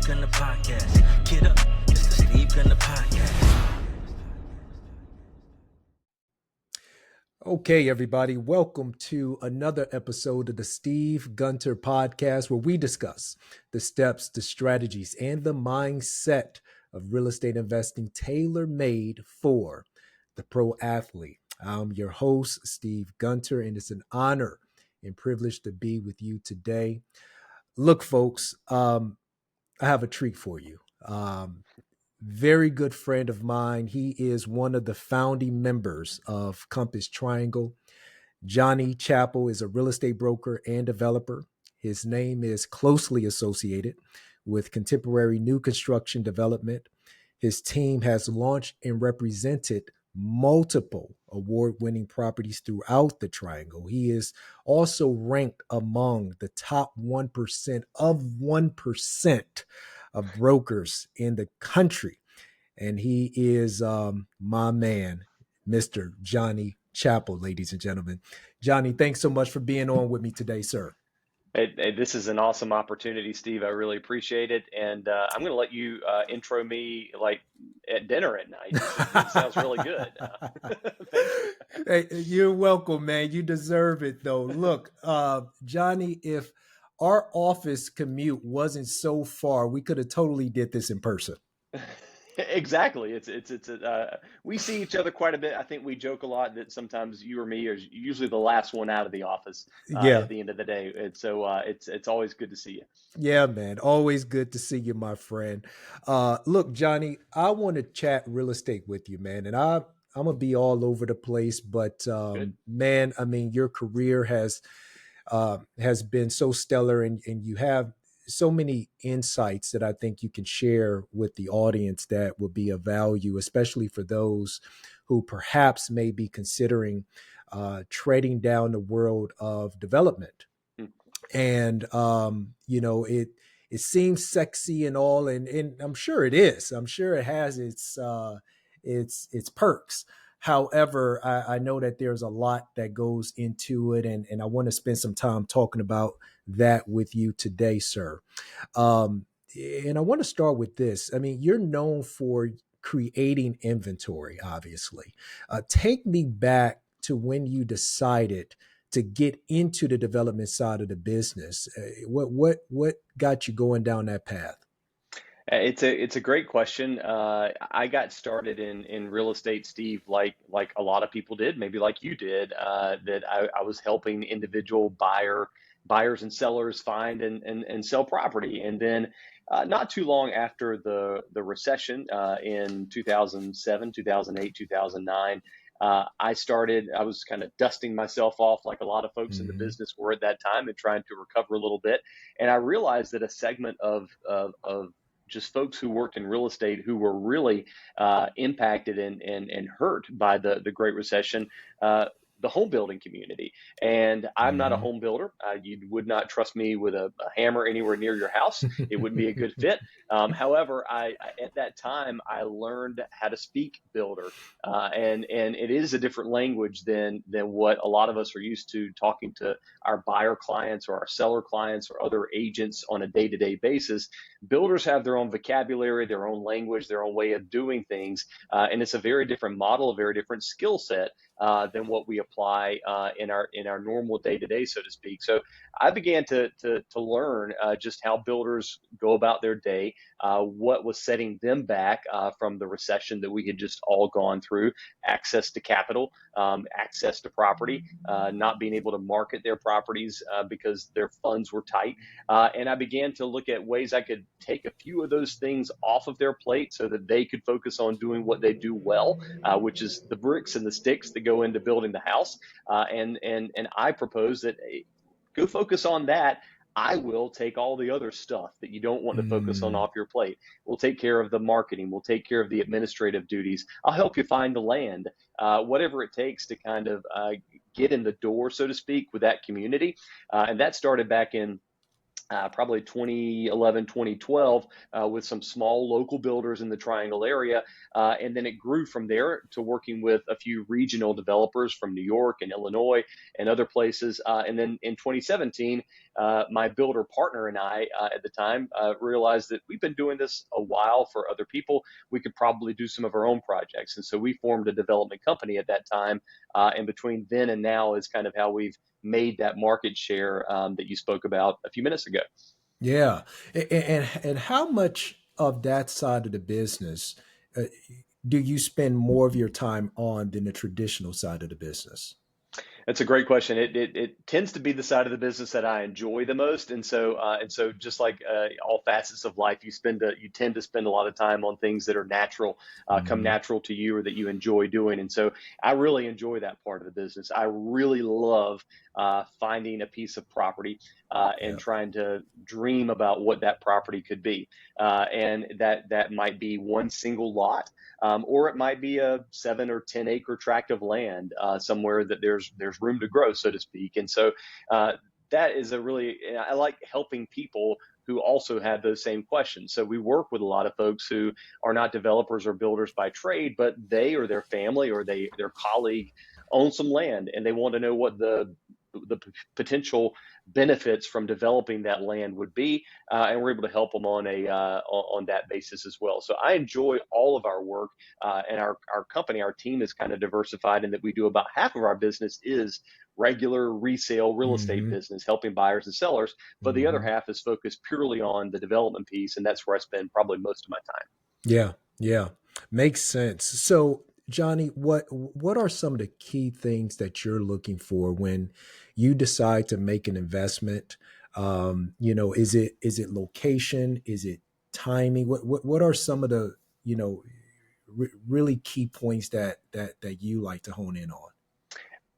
Gunner Podcast. Get up, it's the Steve Gunner Podcast. Okay, everybody, welcome to another episode of the Steve Gunter Podcast, where we discuss the steps, the strategies, and the mindset of real estate investing tailor-made for the pro athlete. I'm your host, Steve Gunter, and it's an honor and privilege to be with you today. Look, folks, I have a treat for you. Very good friend of mine. He is one of the founding members of Compass Triangle. Johnny Chappell is a real estate broker and developer. His name is closely associated with contemporary new construction development. His team has launched and represented multiple award-winning properties throughout the Triangle. He is also ranked among the top 1% of 1% of brokers in the country. And he is my man, Mr. Johnny Chappell, ladies and gentlemen. Johnny, thanks so much for being on with me today, sir. Hey, this is an awesome opportunity, Steve. I really appreciate it. And I'm going to let you intro me like at dinner at night. It sounds really good. Thank you. Hey, you're welcome, man. You deserve it, though. Look, Johnny, if our office commute wasn't so far, we could have totally did this in person. Exactly. We see each other quite a bit. I think we joke a lot that sometimes you or me are usually the last one out of the office Yeah. at the end of the day. And so it's always good to see you. Yeah, man. Always good to see you, my friend. Look, Johnny, I want to chat real estate with you, man. And I'm gonna be all over the place, but Good. man, I mean, your career has been so stellar, and you have so many insights that I think you can share with the audience that will be of value, especially for those who perhaps may be considering trading down the world of development. Mm. And it seems sexy and all, and I'm sure it is. I'm sure it has its perks. However, I know that there's a lot that goes into it, and I want to spend some time talking about that with you today, sir. And I want to start with this. I mean, you're known for creating inventory, obviously. Take me back to when you decided to get into the development side of the business. What got you going down that path? It's a great question. I got started in real estate, Steve, like a lot of people did, maybe like you did. That I was helping individual buyers and sellers find and sell property, and then not too long after the recession in 2007, 2008, 2009. I was kind of dusting myself off like a lot of folks in the Mm-hmm. business were at that time and trying to recover a little bit. And I realized that a segment of just folks who worked in real estate who were really impacted and hurt by the Great Recession. The home building community. And I'm not a Mm-hmm. home builder. You would not trust me with a hammer anywhere near your house. It wouldn't be a good fit. However, at that time, I learned how to speak builder. And it is a different language than what a lot of us are used to talking to our buyer clients or our seller clients or other agents on a day-to-day basis. Builders have their own vocabulary, their own language, their own way of doing things, and it's a very different model, a very different skill set than what we apply in our normal day to day, so to speak. So I began to learn just how builders go about their day, what was setting them back from the recession that we had just all gone through, access to capital, access to property, not being able to market their properties because their funds were tight. And I began to look at ways I could take a few of those things off of their plate so that they could focus on doing what they do well, which is the bricks and the sticks that go into building the house. And I propose that go focus on that. I will take all the other stuff that you don't want to focus on Mm, off your plate. We'll take care of the marketing. We'll take care of the administrative duties. I'll help you find the land, whatever it takes to kind of get in the door, so to speak, with that community. And that started back in probably 2011, 2012, with some small local builders in the Triangle area. And then it grew from there to working with a few regional developers from New York and Illinois and other places. And then in 2017, my builder partner and I at the time realized that we've been doing this a while for other people. We could probably do some of our own projects. And so we formed a development company at that time. And between then and now is kind of how we've made that market share that you spoke about a few minutes ago. Yeah. And how much of that side of the business uh, do you spend more of your time on than the traditional side of the business? That's a great question. It tends to be the side of the business that I enjoy the most, and so just like all facets of life, you tend to spend a lot of time on things that are natural, come Hmm. natural to you, or that you enjoy doing. And so I really enjoy that part of the business. I really love finding a piece of property and Yeah. trying to dream about what that property could be, and that might be one single lot, or it might be a 7 or 10 acre tract of land somewhere that there's room to grow, so to speak. And so uh, that is a really I like helping people who also have those same questions. So we work with a lot of folks who are not developers or builders by trade, but they or their family or their colleague own some land and they want to know what the potential benefits from developing that land would be, and we're able to help them on a on that basis as well. So I enjoy all of our work, and our company, our team is kind of diversified in that we do about half of our business is regular resale real estate Hmm. business, helping buyers and sellers, but the other Hmm. half is focused purely on the development piece, and that's where I spend probably most of my time. Yeah. Yeah. Makes sense. So, Johnny, what are some of the key things that you're looking for when you decide to make an investment? Is it location? Is it timing? What are some of the really key points that you like to hone in on?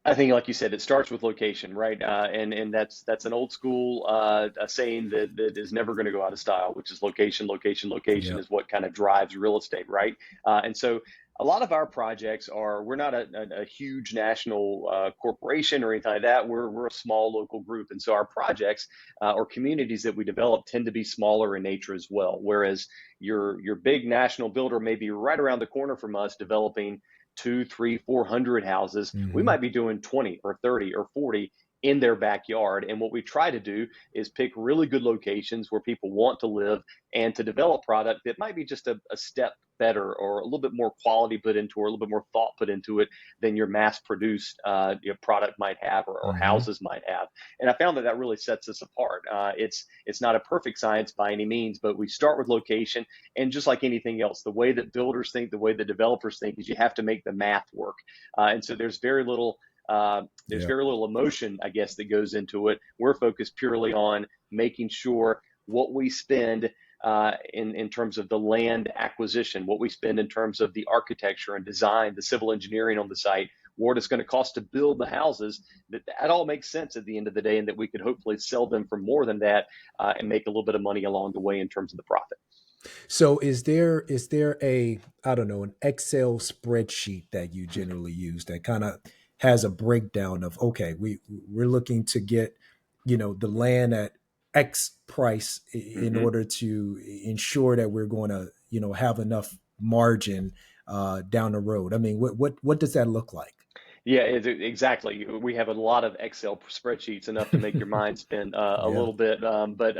I think, like you said, it starts with location, right? And that's an old school a saying that is never going to go out of style, which is location, location, location Yeah. is what kind of drives real estate, right? And so a lot of our projects are we're not a huge national corporation or anything like that. We're a small local group, and so our projects or communities that we develop tend to be smaller in nature as well. Whereas your big national builder may be right around the corner from us developing two, three, 400 houses. We Hmm. might be doing 20 or 30 or 40 in their backyard. And what we try to do is pick really good locations where people want to live and to develop product that might be just a step better or a little bit more quality put into or a little bit more thought put into it than your mass produced product might have or Hmm. houses might have. And I found that really sets us apart. It's not a perfect science by any means, but we start with location, and just like anything else, the way that builders think, the way that developers think, is you have to make the math work. And so there's Yeah. very little emotion, I guess, that goes into it. We're focused purely on making sure what we spend in terms of the land acquisition, what we spend in terms of the architecture and design, the civil engineering on the site, what it's going to cost to build the houses, that all makes sense at the end of the day, and that we could hopefully sell them for more than that and make a little bit of money along the way in terms of the profit. So is there a, I don't know, an Excel spreadsheet that you generally use that kind of has a breakdown of, okay, we're looking to get, the land at X price in Mm-hmm. order to ensure that we're going to, have enough margin down the road. I mean, what does that look like? Yeah, exactly. We have a lot of Excel spreadsheets, enough to make your mind spin a Yeah. little bit. But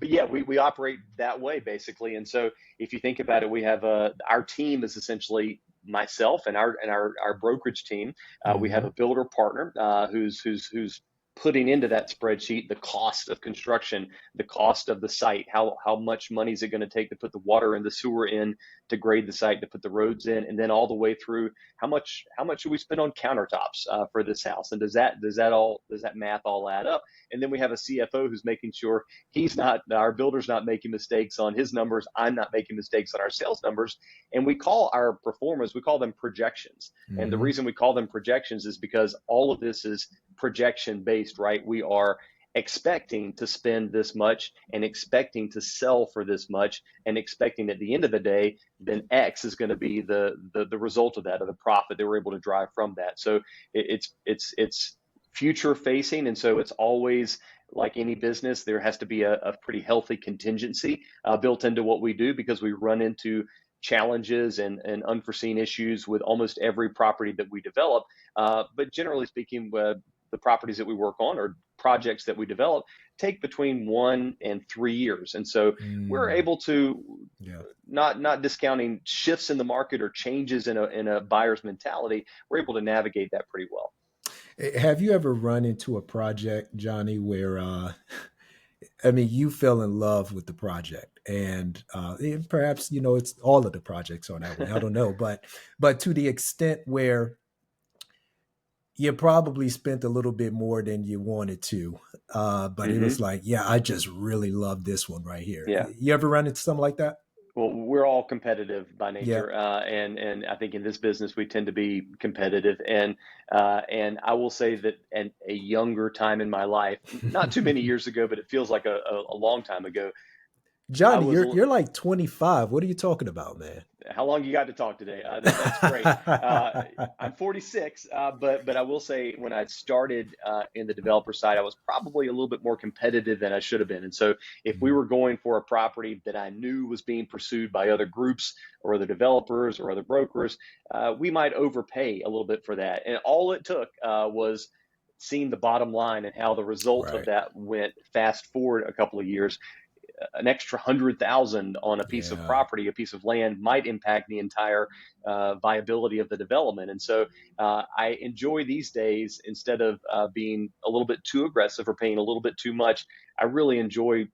yeah, we operate that way basically. And so if you think about it, we have our team is essentially myself and our brokerage team. We have Hmm. a builder partner who's putting into that spreadsheet the cost of construction, the cost of the site, how much money is it going to take to put the water and the sewer in, to grade the site, to put the roads in, and then all the way through how much should we spend on countertops for this house, and does that math all add up? And then we have a CFO who's making sure our builder's not making mistakes on his numbers, I'm not making mistakes on our sales numbers, and we call them projections. And the Hmm. reason we call them projections is because all of this is projection based, right? We are expecting to spend this much and expecting to sell for this much and expecting at the end of the day then X is going to be the result of that, or the profit that we're able to drive from that. So it's future facing, and so it's always like any business. There has to be a pretty healthy contingency built into what we do, because we run into challenges and unforeseen issues with almost every property that we develop. But generally speaking, the properties that we work on or projects that we develop take between 1 and 3 years. And so we're Mm, able to, yeah. not discounting shifts in the market or changes in a buyer's mentality, we're able to navigate that pretty well. Have you ever run into a project, Johnny, where I mean, you fell in love with the project, and perhaps it's all of the projects are that way. I don't know, but to the extent where you probably spent a little bit more than you wanted to, but it was Hmm. like, yeah, I just really love this one right here. Yeah. You ever run into something like that? Well, we're all competitive by Yeah. nature, and I think in this business we tend to be competitive. And I will say that at a younger time in my life, not too many years ago, but it feels like a long time ago, I Johnny, was. you're like 25. What are you talking about, man? How long you got to talk today? That's great. Uh, I'm 46, but I will say when I started in the developer side, I was probably a little bit more competitive than I should have been. And so if we Mhm. were going for a property that I knew was being pursued by other groups or other developers or other brokers, we might overpay a little bit for that. And all it took was seeing the bottom line and how the result of Right. that went. Fast forward a couple of years, an extra 100,000 on a piece of Yeah. property, a piece of land might impact the entire viability of the development. And so I enjoy these days, instead of being a little bit too aggressive or paying a little bit too much, I really enjoy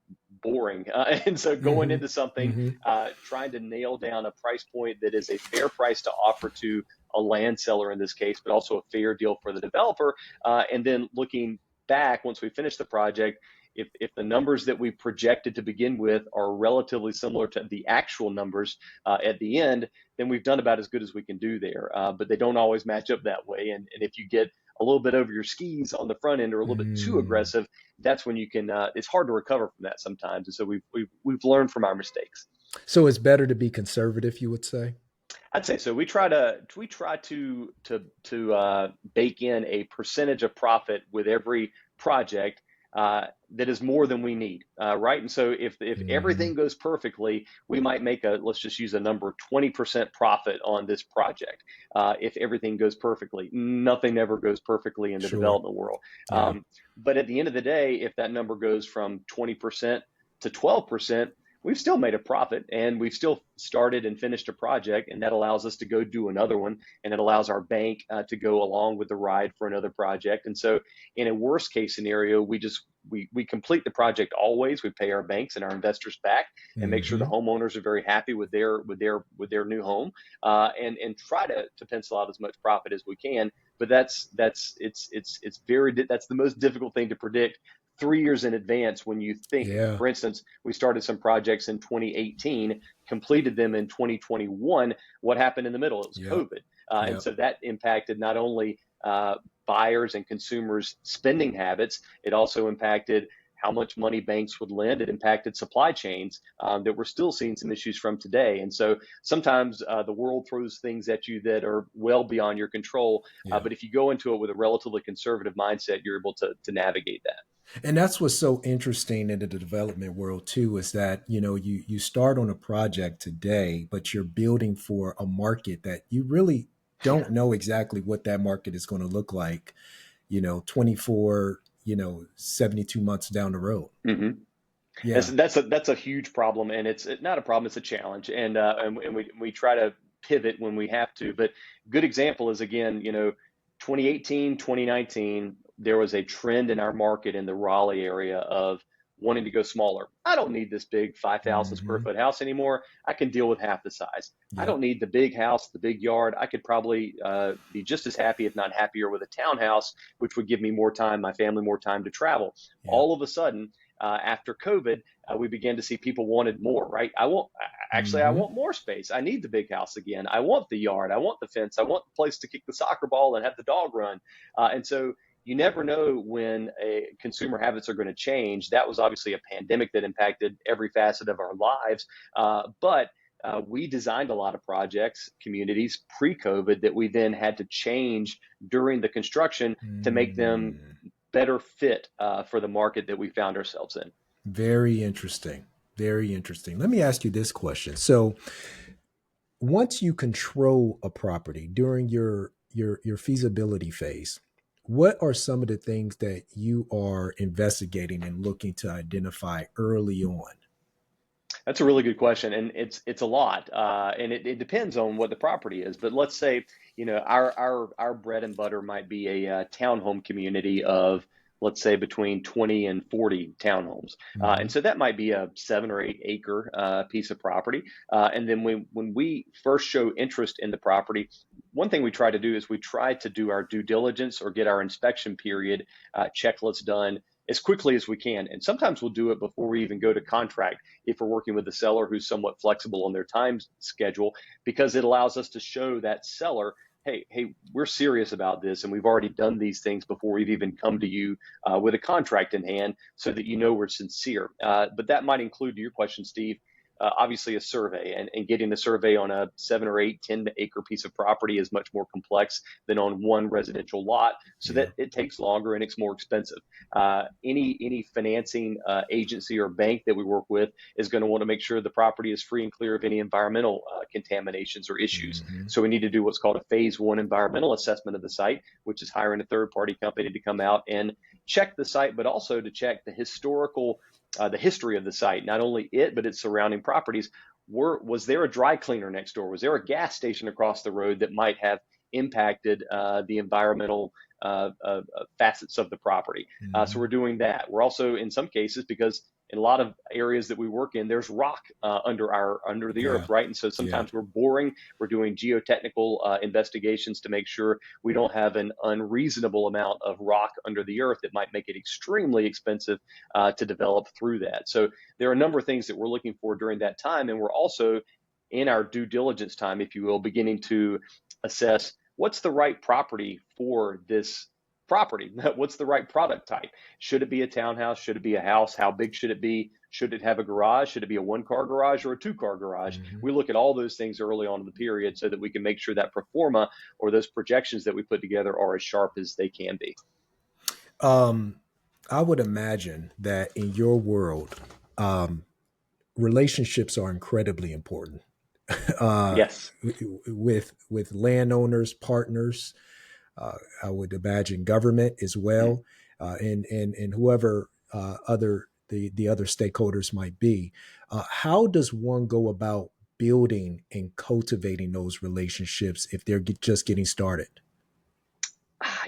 boring. And so going Hmm. into something, Hmm. trying to nail down a price point that is a fair price to offer to a land seller in this case, but also a fair deal for the developer. And then looking back once we finish the project, if the numbers that we projected to begin with are relatively similar to the actual numbers at the end, then we've done about as good as we can do there. But they don't always match up that way. And if you get a little bit over your skis on the front end or a little bit too Mm. aggressive, that's when you can. It's hard to recover from that sometimes. And so we've learned from our mistakes. So it's better to be conservative, you would say? I'd say so. We try to bake in a percentage of profit with every project that is more than we need, right? And so if Hmm. everything goes perfectly, we might make a, let's just use a number, 20% profit on this project. If everything goes perfectly, nothing ever goes perfectly in the Sure. development world. Yeah. But at the end of the day, if that number goes from 20% to 12%, we've still made a profit and we've still started and finished a project, and that allows us to go do another one, and it allows our bank to go along with the ride for another project. And so in a worst case scenario, we complete the project always. We pay our banks and our investors back and make sure the Hmm. homeowners are very happy with their new home, and try to pencil out as much profit as we can. But it's very, that's the most difficult thing to predict 3 years in advance. When you think, Yeah. for instance, we started some projects in 2018, completed them in 2021. What happened in the middle? It was Yep. COVID. And Yep. so that impacted not only buyers and consumers' spending habits, it also impacted how much money banks would lend. It impacted supply chains that we're still seeing some issues from today. And so sometimes the world throws things at you that are well beyond your control. Yeah. But if you go into it with a relatively conservative mindset, you're able to navigate that. And that's what's so interesting in the development world too, is that you start on a project today, but you're building for a market that you really Yeah. don't know exactly what that market is going to look like, 24, 72 months down the road. Hmm. Yeah. That's a huge problem, and it's not a problem; it's a challenge, and we try to pivot when we have to. But good example is, again, 2018, 2019, there was a trend in our market in the Raleigh area of wanting to go smaller. I don't need this big 5,000 square Hmm. foot house anymore. I can deal with half the size. I don't Yep. need the big house, the big yard. I could probably be just as happy, if not happier, with a townhouse, which would give me more time, my family more time to travel. Yep. All of a sudden, after COVID, we began to see people wanted more, right? I Hmm. want more space. I need the big house again. I want the yard. I want the fence. I want the place to kick the soccer ball and have the dog run. And so you never know when consumer habits are going to change. That was obviously a pandemic that impacted every facet of our lives. But we designed a lot of projects, communities pre-COVID that we then had to change during the construction to make them Mm. better fit for the market that we found ourselves in. Very interesting. Very interesting. Let me ask you this question. So, once you control a property during your feasibility phase, What are some of the things that you are investigating and looking to identify early on? That's a really good question, and it's a lot, and it depends on what the property is. But let's say, our bread and butter might be a townhome community of, let's say, between 20 and 40 townhomes, Hmm. and so that might be a 7 or 8 acre piece of property. And then when we first show interest in the property, one thing we try to do is we try to do our due diligence or get our inspection period checklist done as quickly as we can. And sometimes we'll do it before we even go to contract if we're working with a seller who's somewhat flexible on their time schedule, because it allows us to show that seller, hey, we're serious about this, and we've already done these things before we've even come to you with a contract in hand, so that we're sincere. But that might include, to your question, Steve, obviously a survey, and getting the survey on a 7 or 8, 10 acre piece of property is much more complex than on one residential lot, so Yeah. that it takes longer and it's more expensive. Any financing agency or bank that we work with is going to want to make sure the property is free and clear of any environmental contaminations or issues. Hmm. So we need to do what's called a phase 1 environmental assessment of the site, which is hiring a third party company to come out and check the site, but also to check the history of the site, not only it, but its surrounding properties. Was there a dry cleaner next door? Was there a gas station across the road that might have impacted the environmental facets of the property? So Hmm. we're doing that. We're also, in some cases, because in a lot of areas that we work in, there's rock under the earth, Yeah. right? And so Yeah. sometimes we're boring. We're doing geotechnical investigations to make sure we don't have an unreasonable amount of rock under the earth that might make it extremely expensive to develop through that. So there are a number of things that we're looking for during that time, and we're also in our due diligence time, if you will, beginning to assess what's the right property for this property. What's the right product type? Should it be a townhouse? Should it be a house? How big should it be? Should it have a garage? Should it be a 1 car garage or a 2 car garage? Hmm. We look at all those things early on in the period so that we can make sure that pro forma, or those projections that we put together, are as sharp as they can be. Um, I would imagine that in your world, um, relationships are incredibly important. uh, Yes. with landowners, partners. I would imagine government as well, and whoever other the other stakeholders might be. How does one go about building and cultivating those relationships if they're just getting started?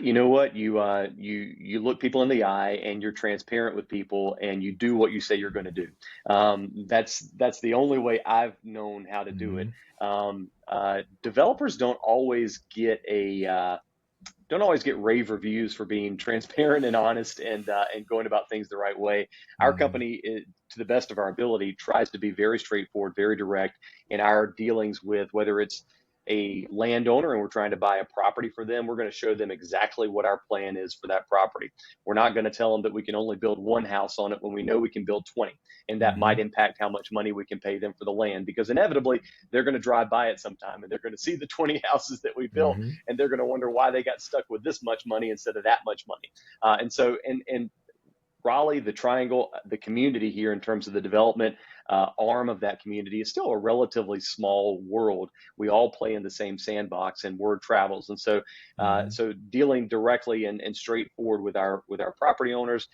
You know what? You look people in the eye, and you're transparent with people, and you do what you say you're going to do. That's the only way I've known how to do it. Hmm. Developers don't always get rave reviews for being transparent and honest, and going about things the right way. Our Hmm. company, to the best of our ability, tries to be very straightforward, very direct in our dealings with, whether it's a landowner and we're trying to buy a property for them. We're going to show them exactly what our plan is for that property. We're not going to tell them that we can only build one house on it when we know we can build 20, and that might Hmm. impact how much money we can pay them for the land, because inevitably they're going to drive by it sometime, and they're going to see the 20 houses that we built, Hmm. and they're going to wonder why they got stuck with this much money instead of that much money. And Raleigh, the Triangle, the community here, in terms of the development arm of that community, is still a relatively small world. We all play in the same sandbox, and word travels. And so, Hmm. so dealing directly and straightforward with our property owners,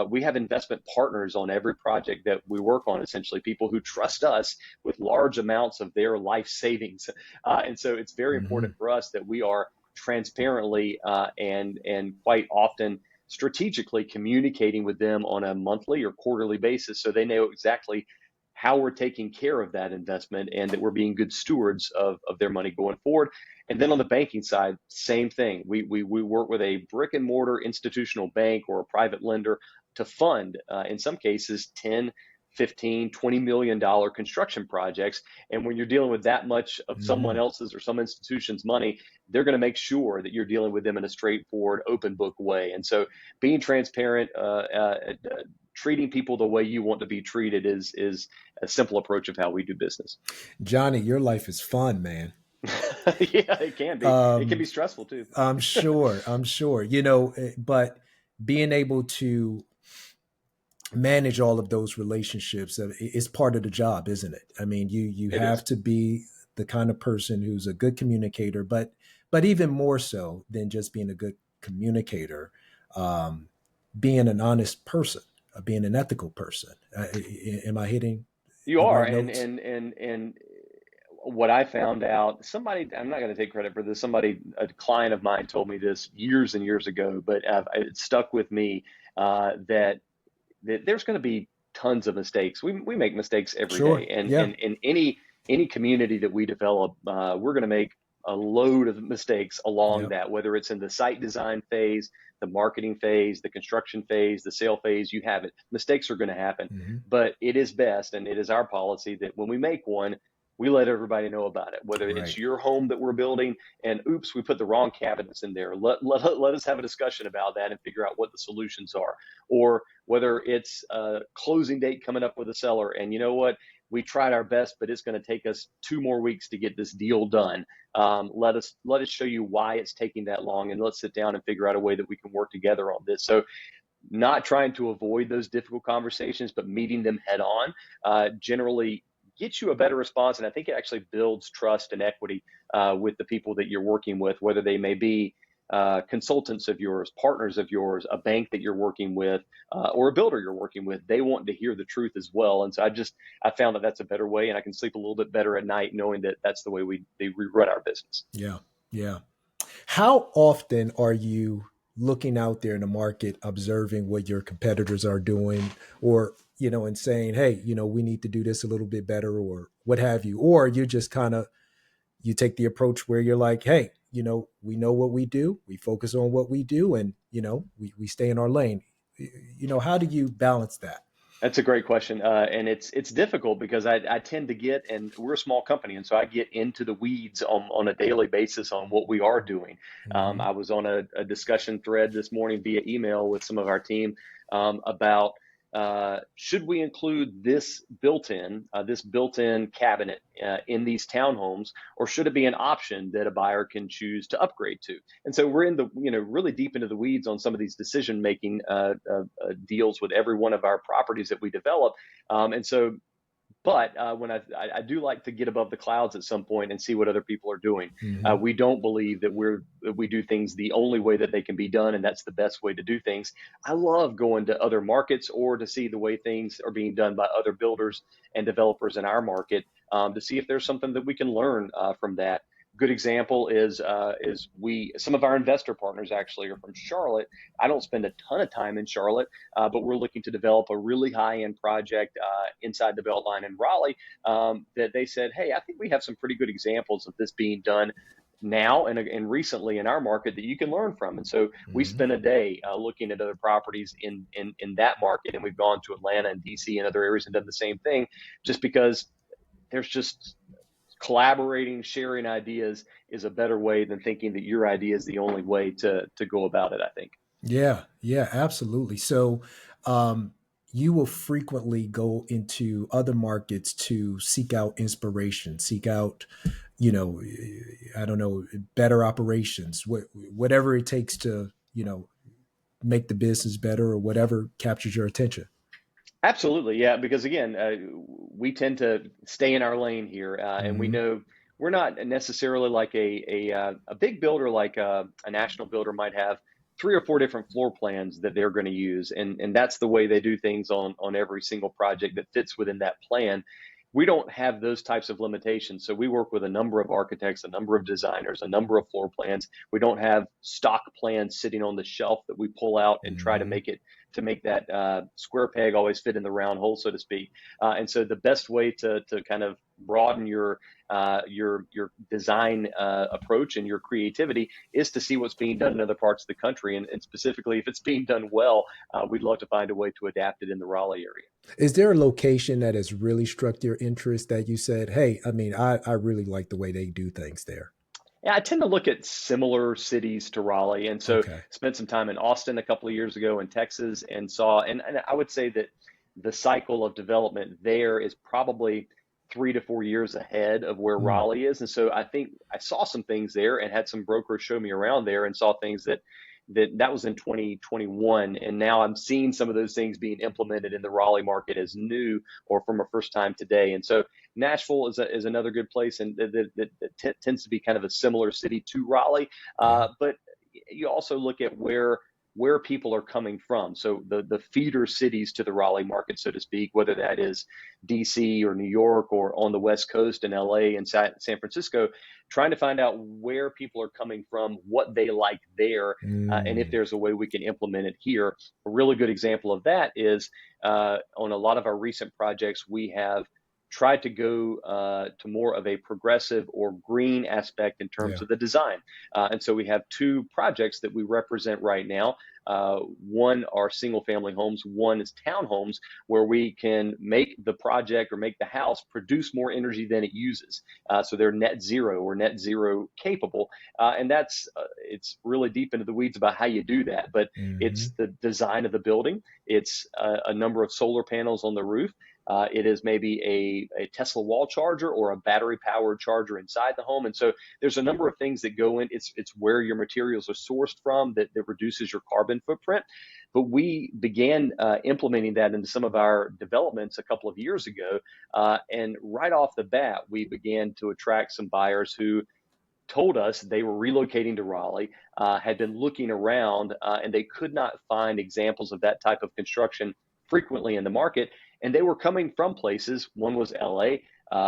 we have investment partners on every project that we work on. Essentially, people who trust us with large amounts of their life savings, and so it's very important Hmm. for us that we are transparently and quite often strategically communicating with them on a monthly or quarterly basis, so they know exactly how we're taking care of that investment, and that we're being good stewards of their money going forward. And then on the banking side, same thing. We work with a brick and mortar institutional bank or a private lender to fund, in some cases, 10, 15, $20 million construction projects. And when you're dealing with that much of someone Hmm. else's or some institution's money, they're going to make sure that you're dealing with them in a straightforward, open book way. And so being transparent, treating people the way you want to be treated, is a simple approach of how we do business. Johnny, your life is fun, man. Yeah, it can be. It can be Um, stressful too. I'm sure. I'm sure. But being able to manage all of those relationships is part of the job, isn't it? I mean, you It have is. to be the kind of person who's a good communicator, but even more so than just being a good communicator, being an honest person, being an ethical person. Am I hitting You the are, right notes? and what I found out, somebody, I'm not going to take credit for this. Somebody, a client of mine, told me this years and years ago, but it stuck with me. That there's going to be tons of mistakes. We make mistakes every Sure. day, and Yeah. in any community that we develop, we're going to make a load of mistakes along Yep. that, whether it's in the site design phase, the marketing phase, the construction phase, the sale phase. You have it. Mistakes are going to happen, Hmm. but it is best, and it is our policy that when we make one, we let everybody know about it, whether it's Right. your home that we're building and oops, we put the wrong cabinets in there. Let us have a discussion about that and figure out what the solutions are. Or whether it's a closing date coming up with a seller and you know what, we tried our best, but it's going to take us 2 more weeks to get this deal done. Let us show you why it's taking that long, and let's sit down and figure out a way that we can work together on this. So not trying to avoid those difficult conversations, but meeting them head on, generally gets you a better response. And I think it actually builds trust and equity with the people that you're working with, whether they may be consultants of yours, partners of yours, a bank that you're working with, or a builder you're working with. They want to hear the truth as well. And so I found that that's a better way, and I can sleep a little bit better at night knowing that that's the way we run our business. Yeah. Yeah. How often are you looking out there in the market, observing what your competitors are doing, or, and saying, hey, we need to do this a little bit better, or what have you? Or you just kind of, you take the approach where you're like, hey, we know what we do. We focus on what we do, and, we stay in our lane. How do you balance that? That's a great question, and it's difficult because I tend to get, and we're a small company, and so I get into the weeds on a daily basis on what we are doing. Hmm. I was on a discussion thread this morning via email with some of our team about should we include this built-in cabinet in these townhomes, or should it be an option that a buyer can choose to upgrade to? And so we're in the really deep into the weeds on some of these decision making deals with every one of our properties that we develop. And so but when I do like to get above the clouds at some point and see what other people are doing. Hmm. We don't believe that we do things the only way that they can be done, and that's the best way to do things. I love going to other markets or to see the way things are being done by other builders and developers in our market, to see if there's something that we can learn from that. Good example is we some of our investor partners actually are from Charlotte. I don't spend a ton of time in Charlotte, but we're looking to develop a really high-end project inside the Beltline in Raleigh. That they said, hey, I think we have some pretty good examples of this being done now and recently in our market that you can learn from. And so we Hmm. spent a day looking at other properties in that market, and we've gone to Atlanta and DC and other areas and done the same thing, just because there's just collaborating, sharing ideas is a better way than thinking that your idea is the only way to go about it, I think. Yeah, yeah, absolutely. So, um, you will frequently go into other markets to seek out inspiration, seek out, I don't know, better operations, whatever it takes to, make the business better, or whatever captures your attention. Absolutely, yeah. Because again, we tend to stay in our lane here, and we Hmm. know we're not necessarily like a big builder, like a national builder might have 3 or 4 different floor plans that they're going to use, and that's the way they do things on every single project that fits within that plan. We don't have those types of limitations, so we work with a number of architects, a number of designers, a number of floor plans. We don't have stock plans sitting on the shelf that we pull out and try to Hmm. make that square peg always fit in the round hole, so to speak. And so the best way to kind of broaden your design approach and your creativity is to see what's being done in other parts of the country, and specifically if it's being done well, we'd love to find a way to adapt it in the Raleigh area. Is there a location that has really struck your interest that you said, hey, I mean, I really like the way they do things there? Yeah, I tend to look at similar cities to Raleigh, and so Okay. spent some time in Austin a couple of years ago in Texas, and saw, and I would say that the cycle of development there is probably 3 to 4 years ahead of where Mm. Raleigh is. And so I think I saw some things there and had some brokers show me around there and saw things that was in 2021. And now I'm seeing some of those things being implemented in the Raleigh market as new or from a first time today. And so Nashville is another good place, and that tends to be kind of a similar city to Raleigh. Yeah. But you also look at where people are coming from. So the feeder cities to the Raleigh market, so to speak, whether that is DC or New York or on the West Coast in LA and San Francisco, trying to find out where people are coming from, what they like there, and if Mm, there's a way we can implement it here. A really good example of that is on a lot of our recent projects, we have tried to go to more of a progressive or green aspect in terms yeah. of the design. And so we have two projects that we represent right now. One are single family homes, one is townhomes, where we can make the project or make the house produce more energy than it uses. So they're net zero or net zero capable. And it's really deep into the weeds about how you do that. But Hmm. it's the design of the building, it's a number of solar panels on the roof. It is maybe a Tesla wall charger or a battery powered charger inside the home. And so there's a number of things that go in. It's where your materials are sourced from that reduces your carbon footprint. But we began implementing that into some of our developments a couple of years ago. And right off the bat, we began to attract some buyers who told us they were relocating to Raleigh, had been looking around, and they could not find examples of that type of construction frequently in the market. And they were coming from places, one was LA,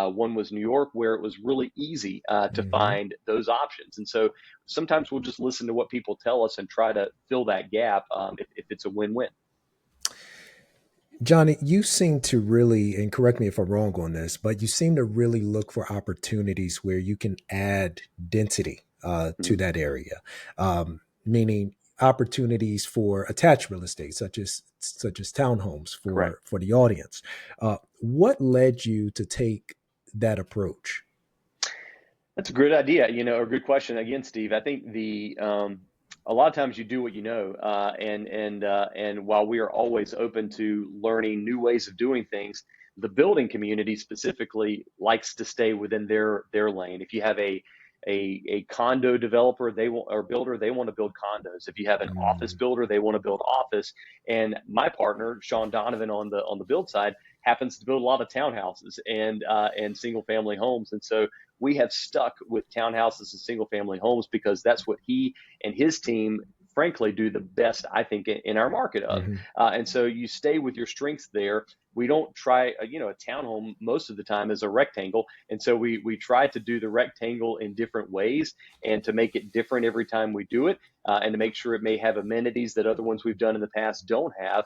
one was New York, where it was really easy to Hmm. find those options. And so sometimes we'll just listen to what people tell us and try to fill that gap if it's a win win. Johnny, you seem to really, and correct me if I'm wrong on this, but you seem to really look for opportunities where you can add density to Mhm. that area, meaning opportunities for attached real estate, such as townhomes Correct. for the audience. What led you to take that approach? That's a good idea, or a good question again, Steve. I think the a lot of times you do what you know, and while we are always open to learning new ways of doing things, the building community specifically likes to stay within their lane. If you have a condo developer, they want or builder, they want to build condos. If you have an office Mm, builder, they want to build office. And my partner, Sean Donovan, on the build side, happens to build a lot of townhouses and single family homes, and so we have stuck with townhouses and single family homes because that's what he and his team frankly do the best, I think, in our market of. mhm. And so you stay with your strengths there. We don't try, a townhome most of the time is a rectangle. And so we try to do the rectangle in different ways and to make it different every time we do it, and to make sure it may have amenities that other ones we've done in the past don't have,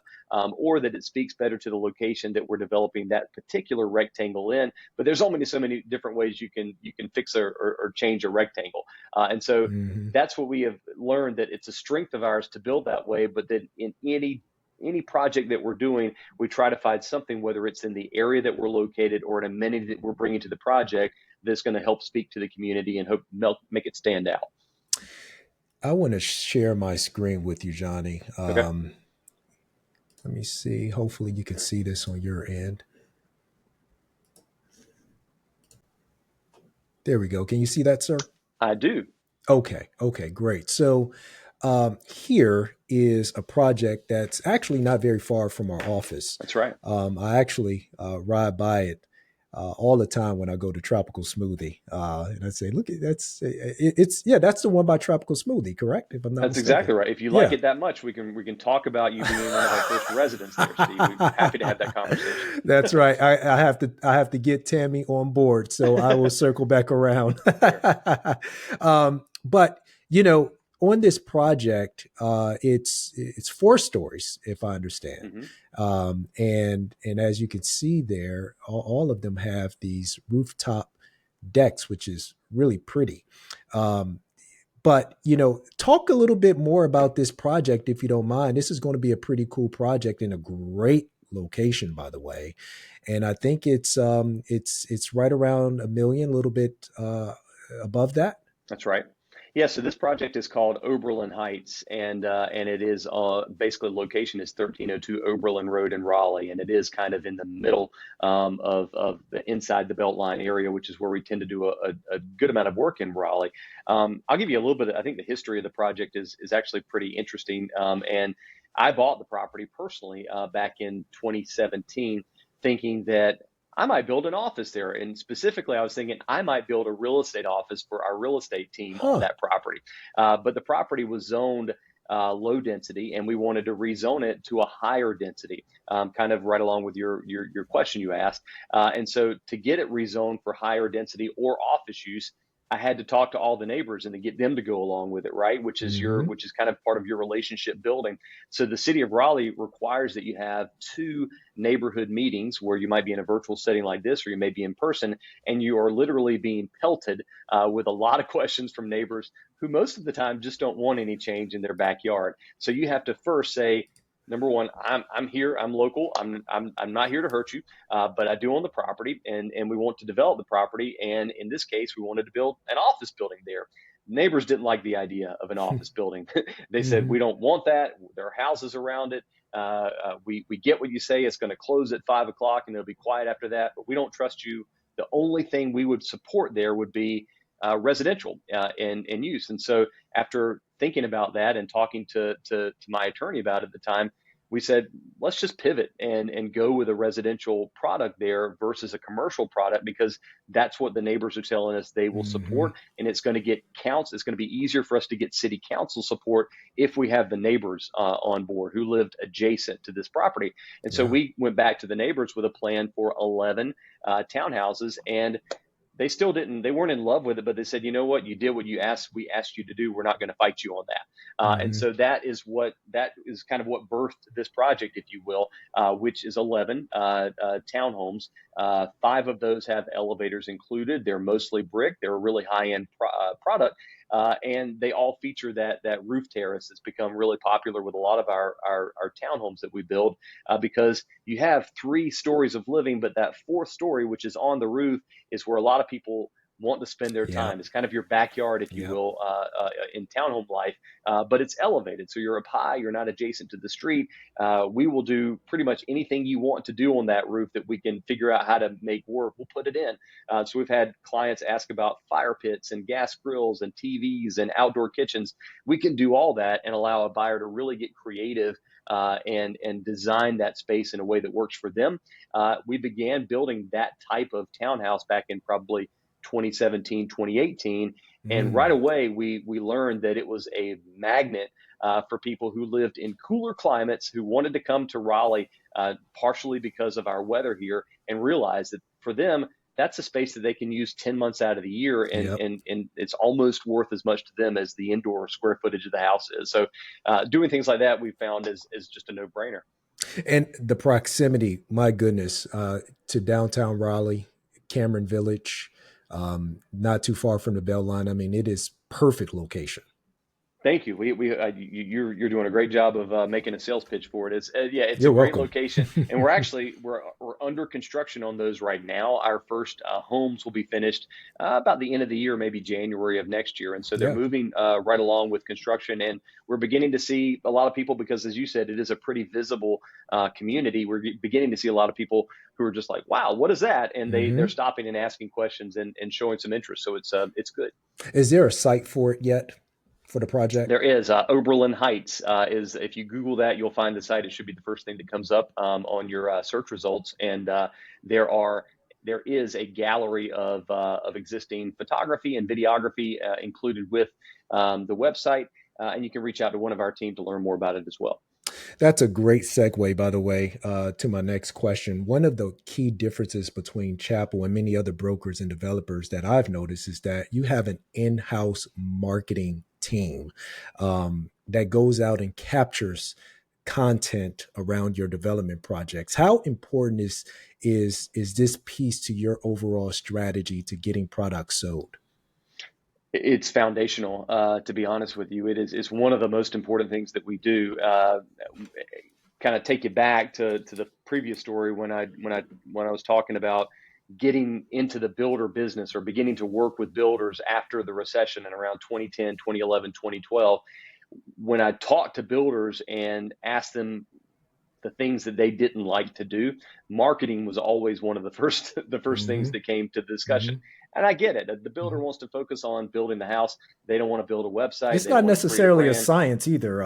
or that it speaks better to the location that we're developing that particular rectangle in. But there's only so many different ways you can fix or change a rectangle, and so Mhm. that's what we have learned, that it's a strength of ours to build that way. But that in any project that we're doing, we try to find something, whether it's in the area that we're located or an amenity that we're bringing to the project, that's going to help speak to the community and hope make it stand out. I want to share my screen with you, Johnny. Okay. Let me see. Hopefully, you can see this on your end. There we go. Can you see that, sir? I do. Okay. Okay. Great. So here is a project that's actually not very far from our office. That's right. I actually ride by it all the time when I go to Tropical Smoothie, and I say, "Look, it's yeah, that's the one by Tropical Smoothie, correct? If I'm not That's mistaken." exactly right. If you like Yeah, it that much, we can talk about you being one of our first residents there, Steve. We'd be happy to have that conversation. that's right. I have to get Tammy on board, so I will circle back around. Sure. But you know, on this project, it's 4 stories, if I understand, Hmm. and as you can see there, all of them have these rooftop decks, which is really pretty. Um, but talk a little bit more about this project, if you don't mind. This is going to be a pretty cool project in a great location, by the way, and I think it's right around a million, a little bit above that. That's right. Yeah, so this project is called Oberlin Heights, and it is basically location is 1302 Oberlin Road in Raleigh, and it is kind of in the middle of the inside the Beltline area, which is where we tend to do a good amount of work in Raleigh. I'll give you a little bit. I think the history of the project is actually pretty interesting, and I bought the property personally back in 2017, thinking that I might build an office there. And specifically, I was thinking I might build a real estate office for our real estate team on Huh. that property. But the property was zoned low density, and we wanted to rezone it to a higher density, kind of right along with your question you asked. And so to get it rezoned for higher density or office use, I had to talk to all the neighbors and to get them to go along with it, right? Hmm. Which is kind of part of your relationship building. So the city of Raleigh requires that you have two neighborhood meetings where you might be in a virtual setting like this, or you may be in person, and you are literally being pelted with a lot of questions from neighbors who most of the time just don't want any change in their backyard. So you have to first say, number one, I'm here, I'm local, I'm not here to hurt you, but I do own the property, and we want to develop the property. And in this case, we wanted to build an office building there. Neighbors didn't like the idea of an office building. They said, Hmm. we don't want that. There are houses around it. We get what you say. It's going to close at 5 o'clock and it'll be quiet after that, but we don't trust you. The only thing we would support there would be residential in use. And so after thinking about that and talking to my attorney about it at the time, we said, let's just pivot and go with a residential product there versus a commercial product, because that's what the neighbors are telling us they will Hmm. support. And it's going to get counts. It's going to be easier for us to get city council support if we have the neighbors on board who lived adjacent to this property. And so Yeah. we went back to the neighbors with a plan for 11 townhouses, and they weren't in love with it, but they said, you know what, you did what we asked you to do. We're not going to fight you on that. And Hmm. so that is kind of what birthed this project, if you will, which is 11 townhomes. Five of those have elevators included. They're mostly brick. They're a really high end product. And they all feature that roof terrace that's become really popular with a lot of our townhomes that we build, because you have 3 stories of living, but that fourth story, which is on the roof, is where a lot of people want to spend their Yep. time. It's kind of your backyard, if you Yep. will, in townhome life, but it's elevated. So you're up high, you're not adjacent to the street. We will do pretty much anything you want to do on that roof that we can figure out how to make work. We'll put it in. So we've had clients ask about fire pits and gas grills and TVs and outdoor kitchens. We can do all that and allow a buyer to really get creative and design that space in a way that works for them. We began building that type of townhouse back in probably 2017, 2018. And right Mm. away, we learned that it was a magnet for people who lived in cooler climates who wanted to come to Raleigh, partially because of our weather here, and realized that for them, that's a space that they can use 10 months out of the year, and, Yep. and, and it's almost worth as much to them as the indoor square footage of the house is. So doing things like that we found is just a no-brainer. And the proximity, my goodness, to downtown Raleigh, Cameron Village, not too far from the Bell Line. I mean, it is perfect location. Thank you. You're doing a great job of making a sales pitch for it. It's a You're great welcome. location, and we're under construction on those right now. Our first homes will be finished about the end of the year, maybe January of next year, and so they're Yeah. moving right along with construction. And we're beginning to see a lot of people, because, as you said, it is a pretty visible community. We're beginning to see a lot of people who are just like, "Wow, what is that?" And they're Hmm. stopping and asking questions and showing some interest. So it's good. Is there a site for it yet for the project? There is Oberlin Heights. Is If you Google that, you'll find the site. It should be the first thing that comes up on your search results. And there are there is a gallery of existing photography and videography included with the website, and you can reach out to one of our team to learn more about it as well. That's a great segue, by the way, to my next question. One of the key differences between Chapel and many other brokers and developers that I've noticed is that you have an in house marketing team that goes out and captures content around your development projects. How important is this piece to your overall strategy to getting products sold? It's foundational, to be honest with you. It's one of the most important things that we do. Kind of take you back to the previous story when I was talking about getting into the builder business or beginning to work with builders after the recession in around 2010, 2011, 2012. When I talked to builders and asked them the things that they didn't like to do, marketing was always one of the first things Hmm. that came to the discussion. Hmm. And I get it. The builder Hmm. wants to focus on building the house. They don't want to build a website. It's They don't not want to create a necessarily a brand. science either,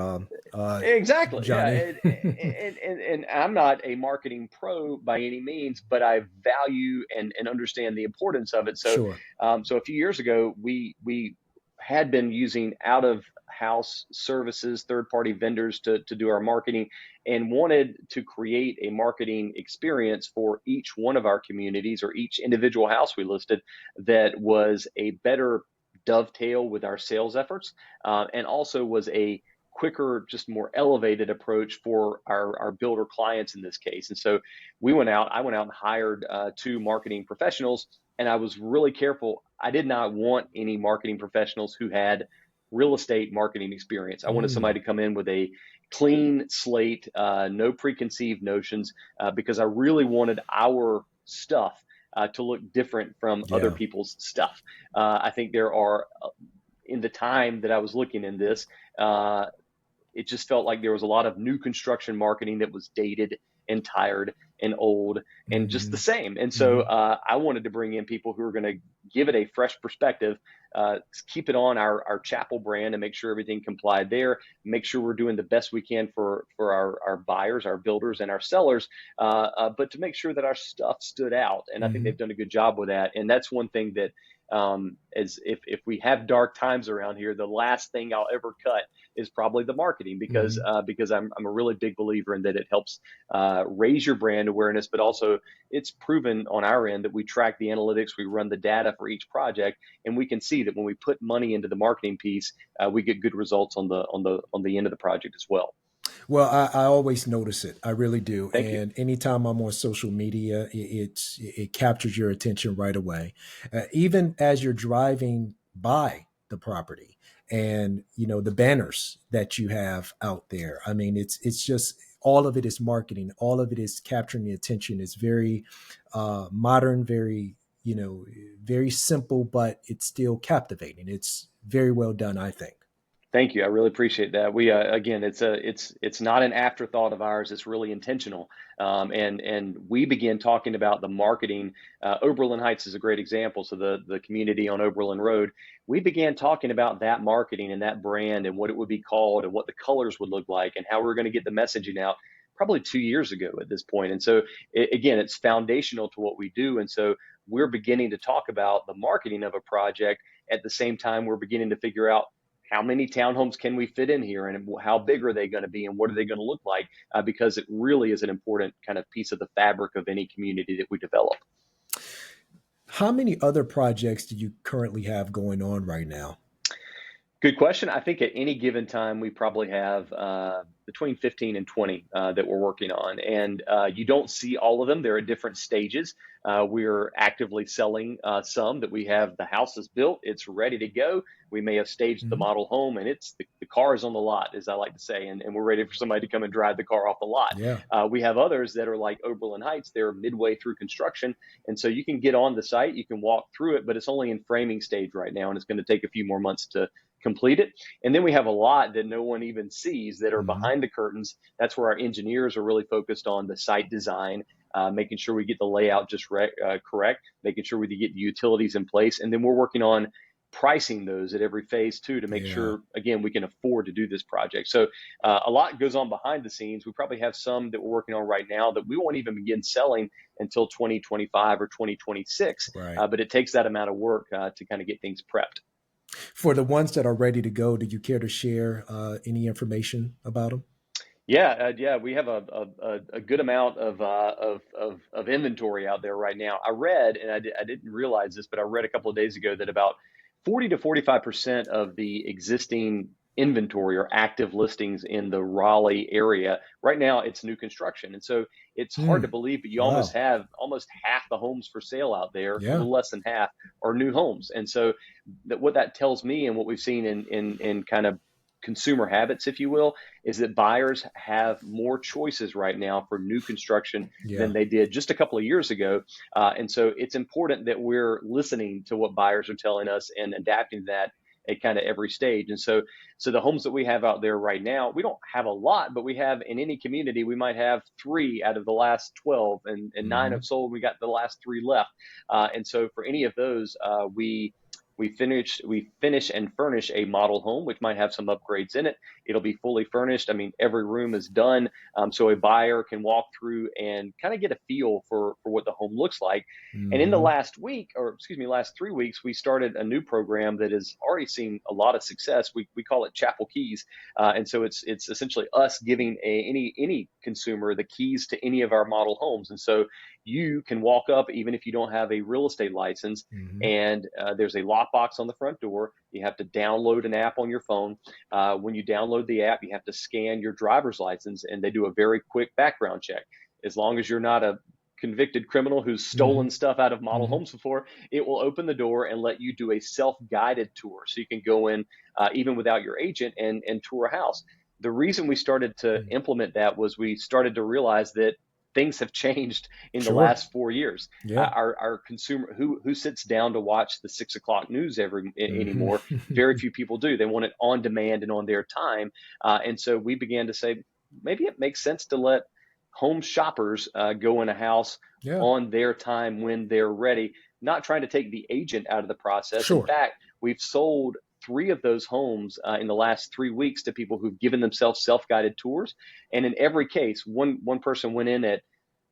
Exactly. Yeah. Johnny. And I'm not a marketing pro by any means, but I value and understand the importance of it. So, Sure. so a few years ago, we had been using out of house services, third party vendors to do our marketing, and wanted to create a marketing experience for each one of our communities or each individual house we listed that was a better dovetail with our sales efforts, and also was a quicker, just more elevated approach for our builder clients in this case. And so I went out and hired two marketing professionals, and I was really careful. I did not want any marketing professionals who had real estate marketing experience. I wanted Mm, somebody to come in with a clean slate, no preconceived notions, because I really wanted our stuff to look different from other yeah. people's stuff. I think there are, in the time that I was looking in this, uh, it just felt like there was a lot of new construction marketing that was dated and tired and old and just the Hmm. same. And so Hmm. I wanted to bring in people who are going to give it a fresh perspective, keep it on our chapel brand and make sure everything complied there, make sure we're doing the best we can for our buyers, our builders, and our sellers, but to make sure that our stuff stood out. And I think Hmm. they've done a good job with that. And that's one thing that, as if we have dark times around here, the last thing I'll ever cut is probably the marketing, Hmm. because I'm a really big believer in that it helps raise your brand awareness, but also it's proven on our end that we track the analytics, we run the data for each project, and we can see that when we put money into the marketing piece, we get good results on the end of the project as well. Well, I always notice it. I really do. Thank you. And anytime I'm on social media, it captures your attention right away. Even as you're driving by the property, and the banners that you have out there. I mean, it's just all of it is marketing. All of it is capturing the attention. It's very modern, very very simple, but it's still captivating. It's very well done, I think. Thank you. I really appreciate that. We again, it's not an afterthought of ours. It's really intentional. And we began talking about the marketing. Oberlin Heights is a great example. So the community on Oberlin Road, we began talking about that marketing and that brand and what it would be called and what the colors would look like and how we were going to get the messaging out. Probably 2 years ago at this point. And so again, it's foundational to what we do. And so we're beginning to talk about the marketing of a project at the same time we're beginning to figure out how many townhomes can we fit in here and how big are they going to be and what are they going to look like, because it really is an important kind of piece of the fabric of any community that we develop. How many other projects do you currently have going on right now? Good question. I think at any given time, we probably have between 15 and 20 that we're working on. And you don't see all of them. They're at different stages. We're actively selling some that we have. The house is built, it's ready to go. We may have staged the Mhm. model home and the car is on the lot, as I like to say, and we're ready for somebody to come and drive the car off the lot. Yeah. We have others that are like Oberlin Heights. They're midway through construction. And so you can get on the site, you can walk through it, but it's only in framing stage right now. And it's going to take a few more months to complete it. And then we have a lot that no one even sees that are Mhm. behind the curtains. That's where our engineers are really focused on the site design, making sure we get the layout just correct, making sure we get the utilities in place. And then we're working on pricing those at every phase too to make Yeah. sure, again, we can afford to do this project. So a lot goes on behind the scenes. We probably have some that we're working on right now that we won't even begin selling until 2025 or 2026. Right. But it takes that amount of work to kind of get things prepped. For the ones that are ready to go, do you care to share any information about them? Yeah, we have a good amount of inventory out there right now. I read, and I didn't realize this, but I read a couple of days ago that about 40 to 45% of the existing inventory or active listings in the Raleigh area right now, it's new construction. And so it's hard to Mm. believe, but you almost Wow. have almost half the homes for sale out there, a Yeah. little less than half, are new homes. And so what that tells me and what we've seen in kind of consumer habits, if you will, is that buyers have more choices right now for new construction than Yeah. they did just a couple of years ago. And so it's important that we're listening to what buyers are telling us and adapting to that at kind of every stage. And so the homes that we have out there right now, we don't have a lot, but we have in any community, we might have 3 out of the last 12, and 9 Hmm. have sold. We got the last 3 left. And so for any of those, we finish and furnish a model home, which might have some upgrades in it. It'll be fully furnished. I mean, every room is done, so a buyer can walk through and kind of get a feel for what the home looks like. And in the Hmm. last week, or excuse me, last 3 weeks, we started a new program that has already seen a lot of success. We call it Chapel Keys, and so it's essentially us giving any consumer the keys to any of our model homes. And so you can walk up even if you don't have a real estate license, Hmm. and there's a lockbox on the front door. You have to download an app on your phone. When you download the app, you have to scan your driver's license, and they do a very quick background check. As long as you're not a convicted criminal who's Hmm. stolen stuff out of model Hmm. homes before, it will open the door and let you do a self-guided tour. So you can go in even without your agent and tour a house. The reason we started to implement that was we started to realize that things have changed in the Sure. last 4 years. Yeah. Our consumer who sits down to watch the 6 o'clock news Hmm. anymore. Very few people do. They want it on demand and on their time. And so we began to say maybe it makes sense to let home shoppers go in a house Yeah. on their time when they're ready, not trying to take the agent out of the process. In Sure. fact, we've sold 3 of those homes in the last 3 weeks to people who've given themselves self-guided tours. And in every case, one person went in at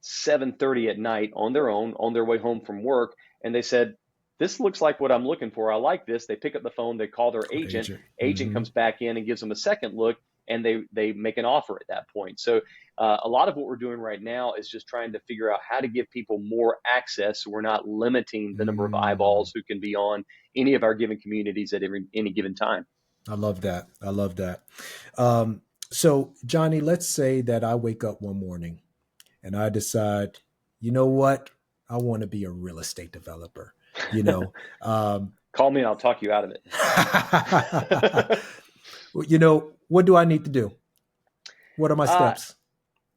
7:30 at night on their own, on their way home from work, and they said, "This looks like what I'm looking for. I like this." They pick up the phone, they call their agent. Agent. Agent Hmm. comes back in and gives them a second look, and they make an offer at that point. So a lot of what we're doing right now is just trying to figure out how to give people more access, so we're not limiting the number of Mm. eyeballs who can be on any of our given communities at any given time. I love that. I love that. Um, so, Johnny, let's say that I wake up one morning and I decide, you know what? I want to be a real estate developer. You know, um, Call me and I'll talk you out of it. what do I need to do? What are my uh, steps?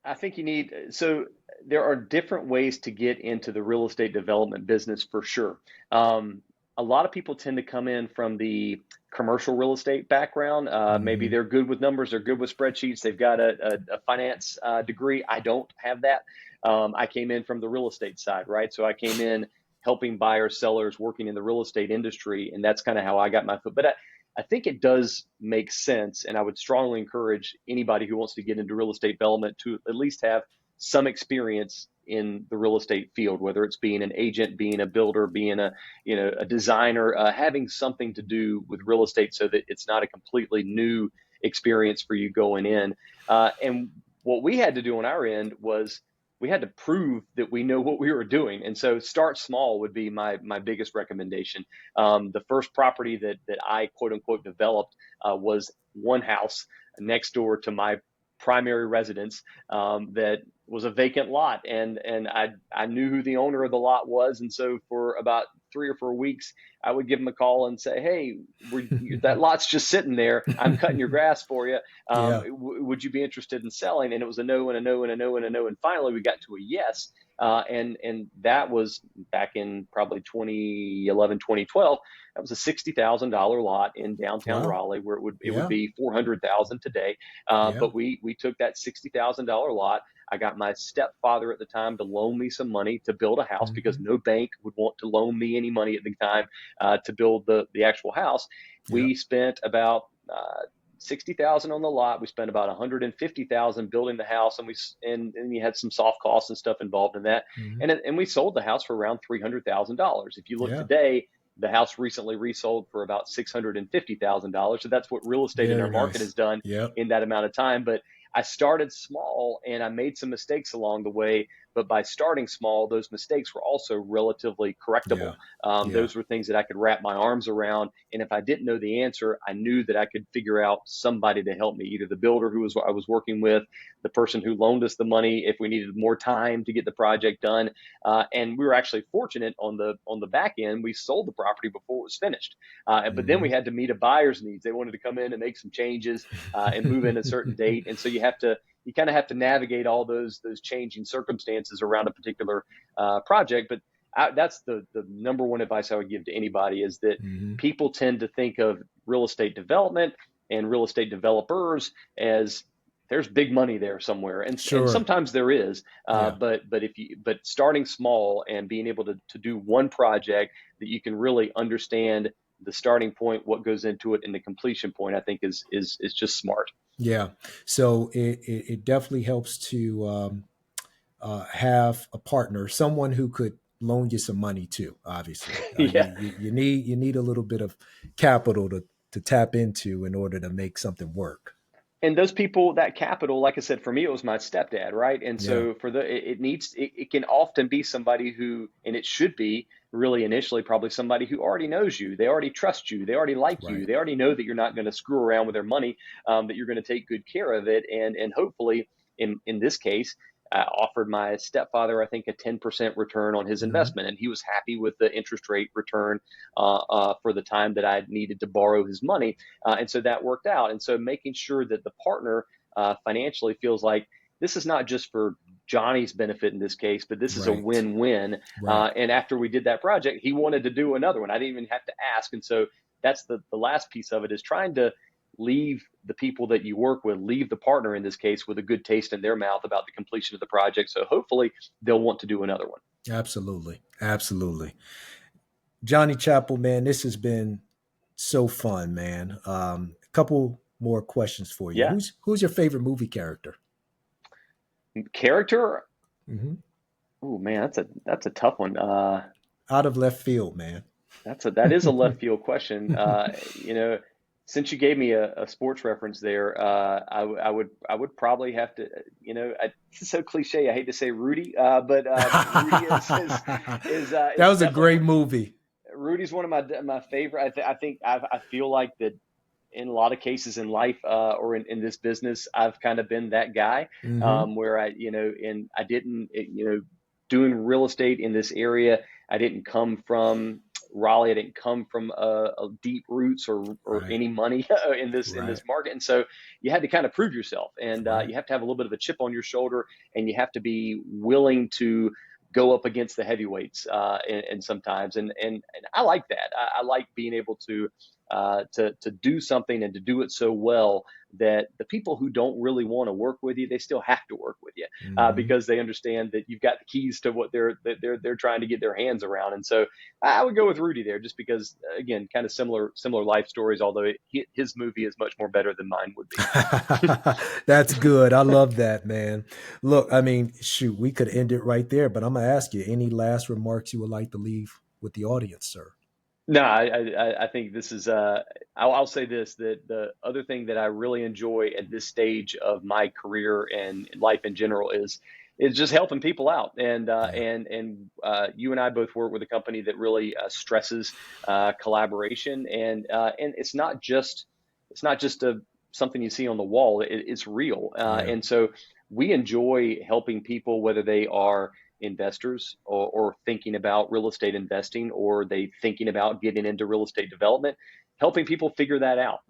I think you need, so there are different ways to get into the real estate development business for sure. Um, a lot of people tend to come in from the commercial real estate background. Maybe Hmm. they're good with numbers, they're good with spreadsheets, they've got a finance degree. I don't have that. I came in from the real estate side, right? So I came in helping buyers, sellers, working in the real estate industry, and that's kind of how I got my foot. But I think it does make sense, and I would strongly encourage anybody who wants to get into real estate development to at least have some experience in the real estate field, whether it's being an agent, being a builder, being a designer, having something to do with real estate, so that it's not a completely new experience for you going in. And what we had to do on our end was we had to prove that we know what we were doing, and so start small would be my biggest recommendation. The first property that I quote unquote developed was one house next door to my primary residence, that was a vacant lot, and I knew who the owner of the lot was, and so for about 3 or 4 weeks, I would give him a call and say, "Hey, that lot's just sitting there. I'm cutting your grass for you. Yeah. Would you be interested in selling?" And it was a no and a no and a no and a no, and finally we got to a yes. And that was back in probably 2011, 2012. That was a $60,000 lot in downtown Wow. Raleigh, where it would Yeah. be 400,000 today. Yeah. But we took that $60,000 lot. I got my stepfather at the time to loan me some money to build a house, because Hmm. no bank would want to loan me any money at the time to build the actual house. Yeah. We spent about 60,000 on the lot. We spent about 150,000 building the house, and you had some soft costs and stuff involved in that. Hmm. And we sold the house for around $300,000. If you look Yeah. today, the house recently resold for about $650,000. So that's what real estate in our Very market nice. has done Yep. in that amount of time. But I started small and I made some mistakes along the way. But by starting small, those mistakes were also relatively correctable. Yeah. Yeah. Those were things that I could wrap my arms around. And if I didn't know the answer, I knew that I could figure out somebody to help me, either the builder who I was working with, the person who loaned us the money if we needed more time to get the project done. And we were actually fortunate on the back end. We sold the property before it was finished, but then we Hmm. had to meet a buyer's needs. They wanted to come in and make some changes and move in a certain date, and so you kind of have to navigate all those changing circumstances around a particular project. But that's the number one advice I would give to anybody, is that Hmm. people tend to think of real estate development and real estate developers as there's big money there somewhere, and sometimes there is. But starting small and being able to do one project that you can really understand the starting point, what goes into it, and the completion point, I think is just smart. Yeah. So it definitely helps to have a partner, someone who could loan you some money too. Obviously, you need a little bit of capital to tap into in order to make something work. And those people, that capital, like I said, for me, it was my stepdad, right? And so it can often be somebody who, and it should be really initially probably somebody who already knows you. They already trust you. They already like you. They already know that you're not going to screw around with their money, that you're going to take good care of it. And hopefully in this case, I offered my stepfather, I think, a 10% return on his investment, and he was happy with the interest rate return for the time that I needed to borrow his money, and so that worked out. And so making sure that the partner financially feels like this is not just for Johnny's benefit in this case, but this is a win-win. And after we did that project, he wanted to do another one. I didn't even have to ask, and so that's the last piece of it, is trying to leave the people that you work with, leave the partner in this case, with a good taste in their mouth about the completion of the project. So hopefully they'll want to do another one. Absolutely. Absolutely. Johnny Chappell, man, this has been so fun, man. A couple more questions for you. Yeah. Who's your favorite movie character? Character? Oh man, that's a tough one. Out of left field, man. That is a left field question. Since you gave me a sports reference there, I would probably have to, it's so cliche. I hate to say Rudy, but Rudy is that was a great movie. Rudy's one of my favorite. I feel like that in a lot of cases in life or in this business, I've kind of been that guy where I didn't, doing real estate in this area, I didn't come from Raleigh. I didn't come from a deep roots or any money in this market, and so you had to kind of prove yourself, and you have to have a little bit of a chip on your shoulder, and you have to be willing to go up against the heavyweights, and sometimes, and I like that. I like being able to do something and to do it so well that the people who don't really want to work with you, they still have to work with you, because they understand that you've got the keys to what they're trying to get their hands around. And so I would go with Rudy there, just because, again, kind of similar life stories, although his movie is much more better than mine would be. That's good. I love that, man. Look, I mean, shoot, we could end it right there, but I'm going to ask you, any last remarks you would like to leave with the audience, sir? No, I think this is, I'll say this, that the other thing that I really enjoy at this stage of my career and life in general is just helping people out. And you and I both work with a company that really stresses collaboration. And it's not just something you see on the wall. It's real. And so we enjoy helping people, whether they are investors or thinking about real estate investing, or they thinking about getting into real estate development, helping people figure that out.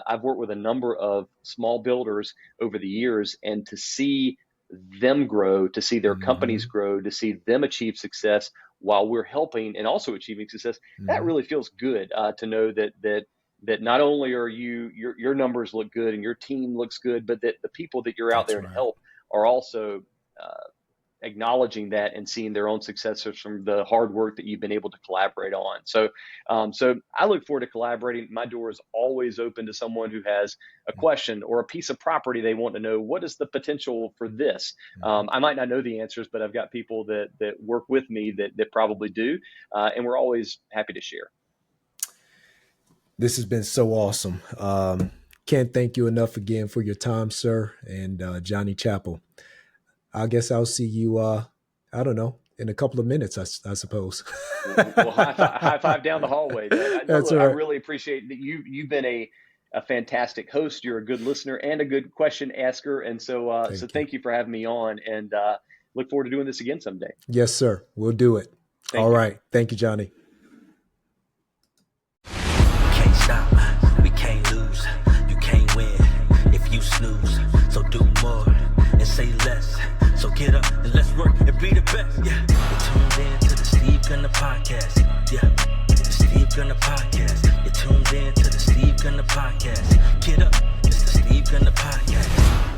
I've worked with a number of small builders over the years, and to see them grow, to see their companies grow, to see them achieve success while we're helping and also achieving success, that really feels good, to know that not only are your numbers look good and your team looks good, but that the people that you're out there to help are also acknowledging that and seeing their own successes from the hard work that you've been able to collaborate on. So I look forward to collaborating. My door is always open to someone who has a question or a piece of property they want to know, what is the potential for this? I might not know the answers, but I've got people that work with me that probably do. And we're always happy to share. This has been so awesome. Can't thank you enough again for your time, sir. And Johnny Chappell, I guess I'll see you, I don't know, in a couple of minutes, I suppose. Well, high five down the hallway. That's right. I really appreciate that you've been a fantastic host. You're a good listener and a good question asker. And so thank you for having me on, and look forward to doing this again someday. Yes, sir. We'll do it. All right. Thank you, Johnny. Can't stop, we can't lose. You can't win if you snooze. So do more and say less. So get up and let's work and be the best. Yeah, you're tuned in to the Steve Gunter Podcast. Yeah. the Steve Gunner Podcast. You're tuned in to the Steve Gunner Podcast. Get up, it's the Steve Gunner Podcast.